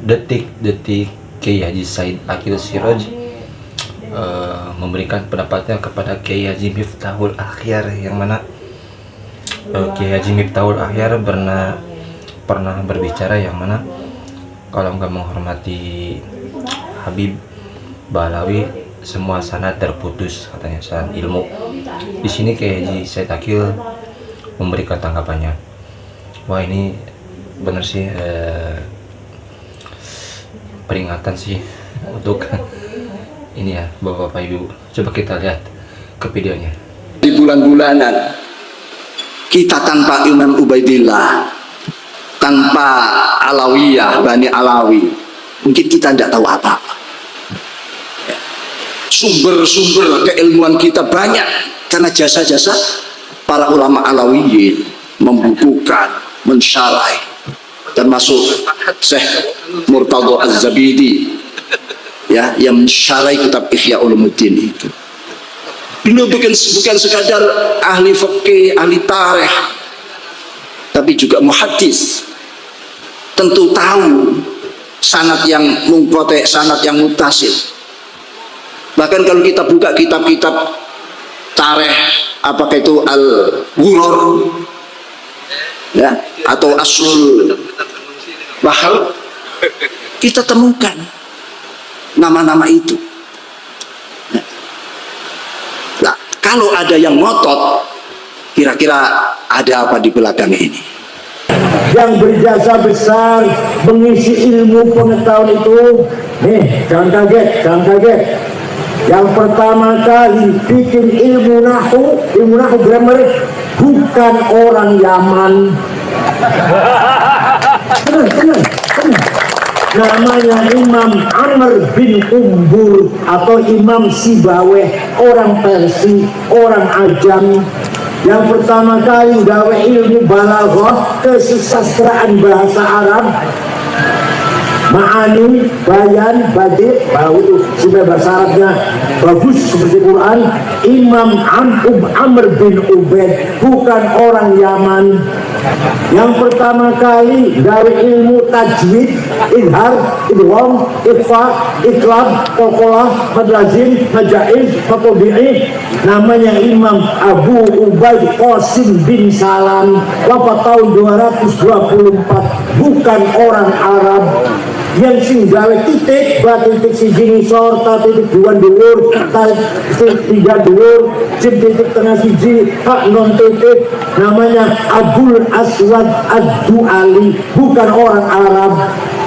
detik-detik Kiai Haji Said Akil Siraj memberikan pendapatnya kepada Kiai Haji Miftahul Akhyar, yang mana Kiai Haji Miftahul Akhyar pernah berbicara yang mana kalau nggak menghormati Habib Balawi semua sanad terputus, katanya, sanad ilmu. Di sini Kiai Haji Said Akil memberikan tanggapannya. Wah, ini bener sih, peringatan sih untuk ini ya Bapak-bapak Ibu. Coba kita lihat ke videonya. Di bulan-bulanan kita tanpa Imam Ubaidillah, tanpa Alawiyah, Bani Alawi, mungkin kita tidak tahu apa-apa. Sumber-sumber keilmuan kita banyak karena jasa-jasa para ulama Alawiyin membukukan, mensyarah, termasuk Syekh Murtadha Az-Zabidi ya, yang mensyarah kitab Ihya Ulumuddin itu. Beliau bukan sekadar ahli fikih, ahli tarikh, tapi juga muhaddis. Tentu tahu sanad yang munqati', sanad yang muttasil. Bahkan kalau kita buka kitab-kitab tarikh, apakah itu Al-Ghurar ya, atau Aslul Bahr, kita temukan nama-nama itu. Nah, kalau ada yang ngotot, kira-kira ada apa di belakang ini? Yang berjasa besar mengisi ilmu pengetahuan itu, nih, jangan kaget. Yang pertama kali bikin ilmu nahu grammar, bukan orang Yaman. Tenang. Namanya Imam Amr bin Umbul atau Imam Sibaweh, orang Persia, orang Ajam. Yang pertama kali gawe ilmu balaghah, kesusastraan bahasa Arab, ma'ani, bayan, badi', itu sudah bahasa Arabnya bagus seperti Quran. Imam Amr bin Ubaid, bukan orang Yaman. Yang pertama kali dari ilmu tajwid, idhar, idgham, ikhfa, iqlab, qalqalah, madlazim, majaiz, maqdi'i, namanya Imam Abu Ubaid Qasim bin Salam, wafat tahun 224, bukan orang Arab. Yang sing gawe titik, titik siji ngisor, titik dua dhuwur, titik tiga dhuwur, titik tengah siji, hak non titik, namanya Abul Aswad Ad-Du'ali, bukan orang Arab.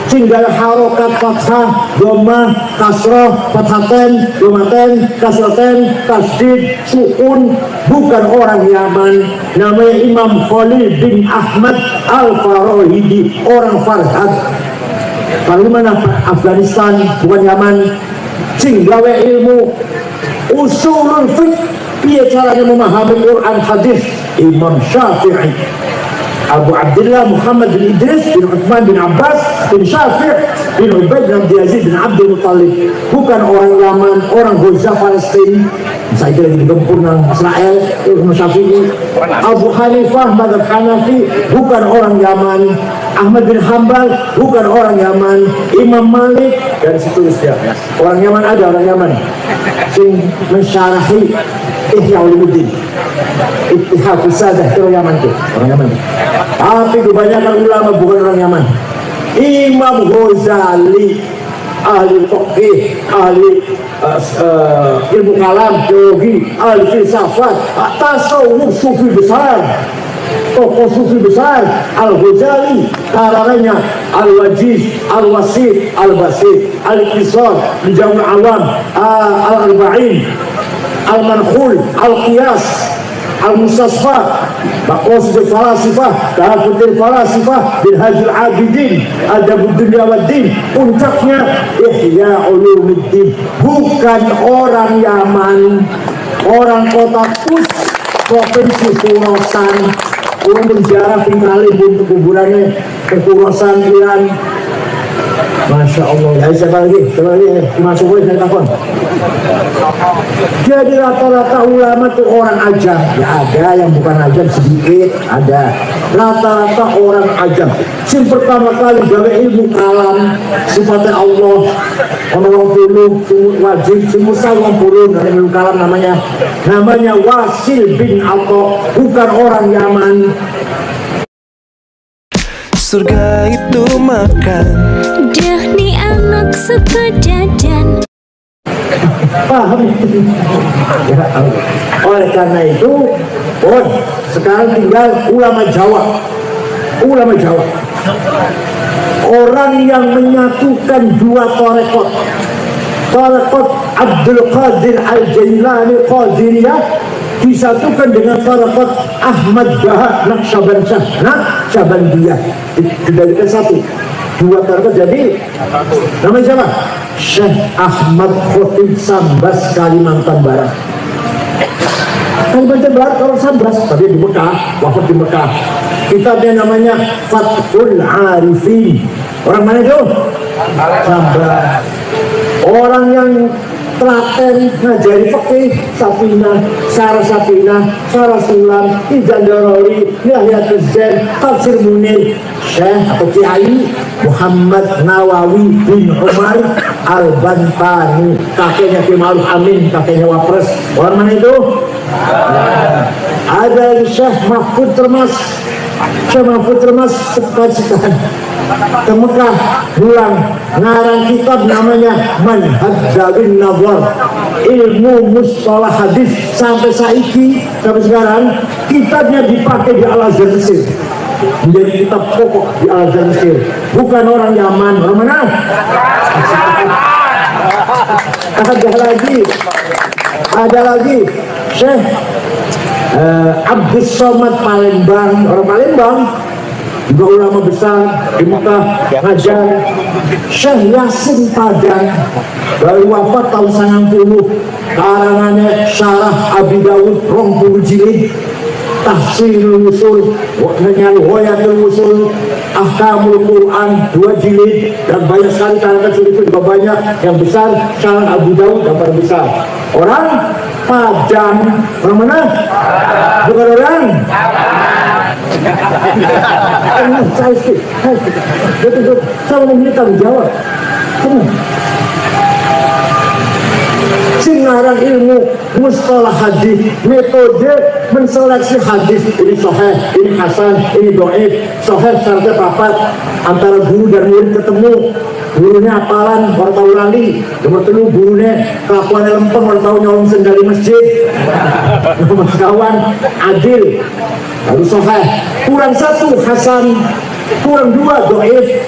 Tinggal harokat fathah, domah, kasroh, fathaten, domaten, kasroten, tasdid, sukun, bukan orang Yaman. Namanya Imam Khalil bin Ahmad Al-Farahidi, orang Farhad. Dari mana? Afghanistan, bukan Yaman. Sing gawe ilmu usulul fiqh, piye caranya memahami Quran hadis, Imam Syafi'i. Abu Abdullah Muhammad bin Idris bin Uthman bin Abbas bin Syafi' bin Ubaid bin Abdul Aziz bin Abdul Muttalib, bukan orang Yaman, orang Gaza Palestina. Saya kira di gempur nang Israel, Imam Syafi'i. Abu Hanifah mazhab Hanafi, bukan orang Yaman. Ahmad bin Hambal, bukan orang Yaman. Imam Malik dan seterusnya. Orang Yaman ada, orang Yaman sing mensyarahi Ihya Ulumuddin, Ittihad Sadah, itu orang Yaman tuh, orang Yaman. Tapi kebanyakan ulama bukan orang Yaman. Imam Ghazali, ahli fiqh, ahli ilmu kalam, teologi, ahli filsafat, tasawuf, sufi besar, tokoh sufi besar. Al-Ghazali karangannya Al-Wajiz, Al-Wasit, Al-Basit, Al-Iqtisad, Al-Jami' Awam, Al-Arba'in, Al-Mankhul, Al-Qiyas, Al-Mustasfa, Maqasid Falasifah, Tahafutul Falasifah, Minhajul Abidin, Adabud Dunya Waddin, puncaknya Ihya Ulumuddin, bukan orang Yaman, orang kota Kus, provinsi Khorasan. Orang berziarah tinggalin untuk kuburannya ke Khorasan, Iran. Masya Allah. Ya, coba lagi, masuk boleh saya takon. Jadi rata-rata ulama itu orang ajam. Ya ada yang bukan ajam sedikit, ada. Rata-rata orang ajam. Yang pertama kali gawe ilmu kalam, sifatnya Allah orang dulu wajib semusal ngumpulin dari kalam namanya Wasil bin Atha, bukan orang Yaman. Surga itu makan Dah ni anak suka jajan. Paham? Ya, oleh karena itu, sekarang tinggal ulama Jawa. Orang yang menyatukan dua tarekat Abdul Qadir Al-Jailani Qadiriyah disatukan dengan tarekat Ahmad Bahar Naqsyabandiyah, dijadikan satu. Dua tarekat jadi namanya siapa? Syekh Ahmad Khotib Sambas, Kalimantan Barat. Kalimantan Barat orang Sambas, tapi di Mekah, wafat di Mekah. Kitabnya namanya Fathul Arifin. Orang mana itu? Sambas. Orang yang telaten ngajari fikih, Safinah, Sarah Sulam, Izan Daroli, Yahya Zain, Tafsir Munir, Syekh atau Kiai Muhammad Nawawi bin Umar Al-Bantani, kakeknya Ki Ma'ruf Amin, kakeknya Wapres. Orang mana itu? Ada Syekh Mahfud Termas. Sekat ke Mekah, pulang ngarang kitab namanya Manhaj Dawin Nazar, ilmu mustalah hadis. Sampai sekarang kitabnya dipakai di Al-Azhar Mesir, menjadi kitab pokok di Al-Azhar Mesir. Bukan orang Yaman. Orang mana? Ada lagi Syekh Abdul Somad Palembang, orang Palembang, juga ulama besar di Mekah ngajar. Syekh Yasin Padang baru wafat tahun 90, karangannya Syarah Abi Dawud 20 jilid, Tahsilul Usul, Wayatul Usul, Ahkamul Quran 2 jilid, dan banyak sekali karangan itu juga banyak. Yang besar Syarah Abi Dawud yang paling besar. Orang Padang. Orang mana? Bukan orang saya memilih tanggung jawab. Singarang ilmu mustalah hadis, metode menseleksi hadis, ini sahih, ini hasan, ini dhaif. Sahih syaratnya papat, antara guru dan murid ketemu, gurunya apalan, orang tahu lali. Nomor 3 gurunya kelakuannya lempeng, orang tahu nyolong sendal di masjid. Nomor kawan adil, baru sahih. Kurang 1 hasan, kurang 2 dhaif,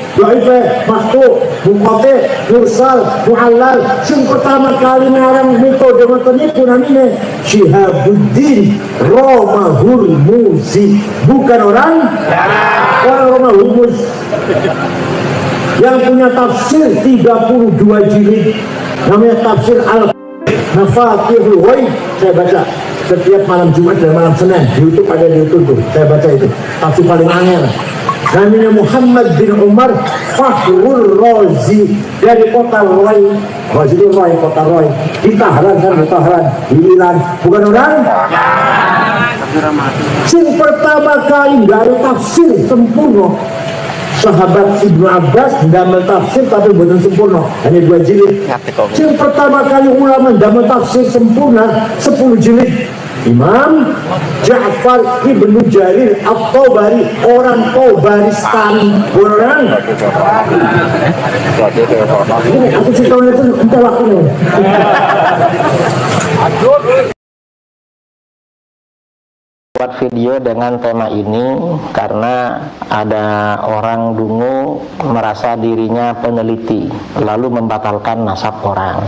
maktu, muqati, mursal, mu'allal. Yang pertama kali ngarang metode ini namanya Syihabuddin Romahul Muzi, bukan orang Romahul Muzi. Yang punya tafsir 32 jilid namanya tafsir Al-Nafatihul Ghaib. Saya baca setiap malam Jumat dan malam Senin di YouTube, ada di YouTube tuh. Saya baca itu tafsir paling angel. Namanya Muhammad bin Umar Fakhrul Razi dari kota Roy. Razi itu Roy, kota Roy. Di Tahran kan, di Iran. Bukan orang? Yang pertama kali dari tafsir sempurna. Sahabat Ibnu Abbas damel tafsir tapi bukan sempurna, hanya 2 jilid. Yang pertama kali ulama damel tafsir sempurna 10 jilid. Imam Ja'far Ibnu Jarir At-Tabari, orang Tabaristani. Orang aku cerita itu entah waktunya. Buat video dengan tema ini karena ada orang dungu merasa dirinya peneliti lalu membatalkan nasab orang.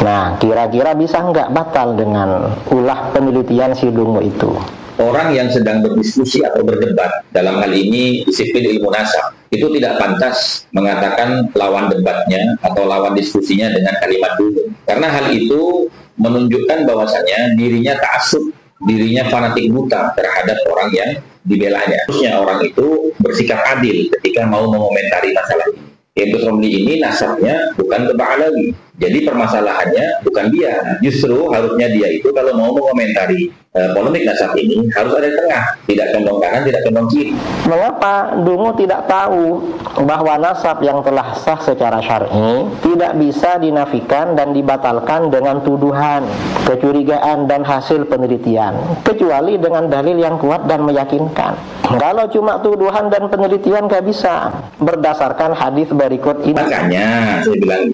Nah, kira-kira bisa nggak batal dengan ulah penelitian si dungu itu? Orang yang sedang berdiskusi atau berdebat, dalam hal ini disiplin ilmu nasab, itu tidak pantas mengatakan lawan debatnya atau lawan diskusinya dengan kalimat dungu. Karena hal itu menunjukkan bahwasanya dirinya ta'assub, dirinya fanatik buta terhadap orang yang dibelanya. Harusnya orang itu bersikap adil ketika mau mengomentari masalah ini. Yaitu Romli ini nasabnya bukan ke Ba'alawi, Jadi permasalahannya bukan dia, justru harusnya dia itu kalau mau mengomentari polemik nasab ini harus ada di tengah, tidak condong kanan, tidak condong kiri. Mengapa Dungu tidak tahu bahwa nasab yang telah sah secara syar'i tidak bisa dinafikan dan dibatalkan dengan tuduhan, kecurigaan dan hasil penelitian, kecuali dengan dalil yang kuat dan meyakinkan. Kalau cuma tuduhan dan penelitian gak bisa, berdasarkan hadis berikut ini. Makanya saya bilang,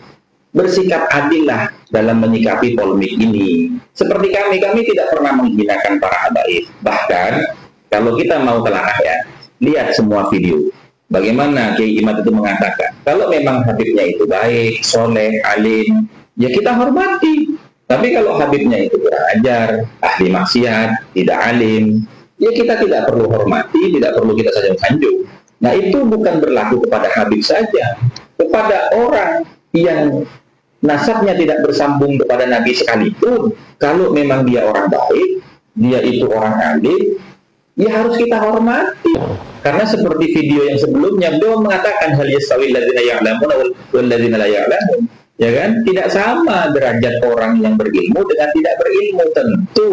bersikap adillah dalam menyikapi polemik ini. Seperti kami tidak pernah menghinakan para habaib. Bahkan kalau kita mau telah ya, lihat semua video. Bagaimana Kiai Imad itu mengatakan, kalau memang Habibnya itu baik, soleh, alim, ya kita hormati. Tapi kalau Habibnya itu kurang ajar, ahli maksiat, tidak alim, ya kita tidak perlu hormati, tidak perlu kita sanjung-sanjung. Nah itu bukan berlaku kepada Habib saja, kepada orang yang nasabnya tidak bersambung kepada Nabi sekalipun, kalau memang dia orang baik, dia itu orang alim, ya harus kita hormati. Karena seperti video yang sebelumnya, beliau mengatakan hal yastawil ladzina ya'lamun wal ladzina la ya'lamun, ya kan? Tidak sama derajat orang yang berilmu dengan tidak berilmu. Tentu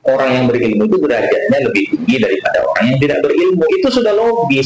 orang yang berilmu itu derajatnya lebih tinggi daripada orang yang tidak berilmu. Itu sudah logis.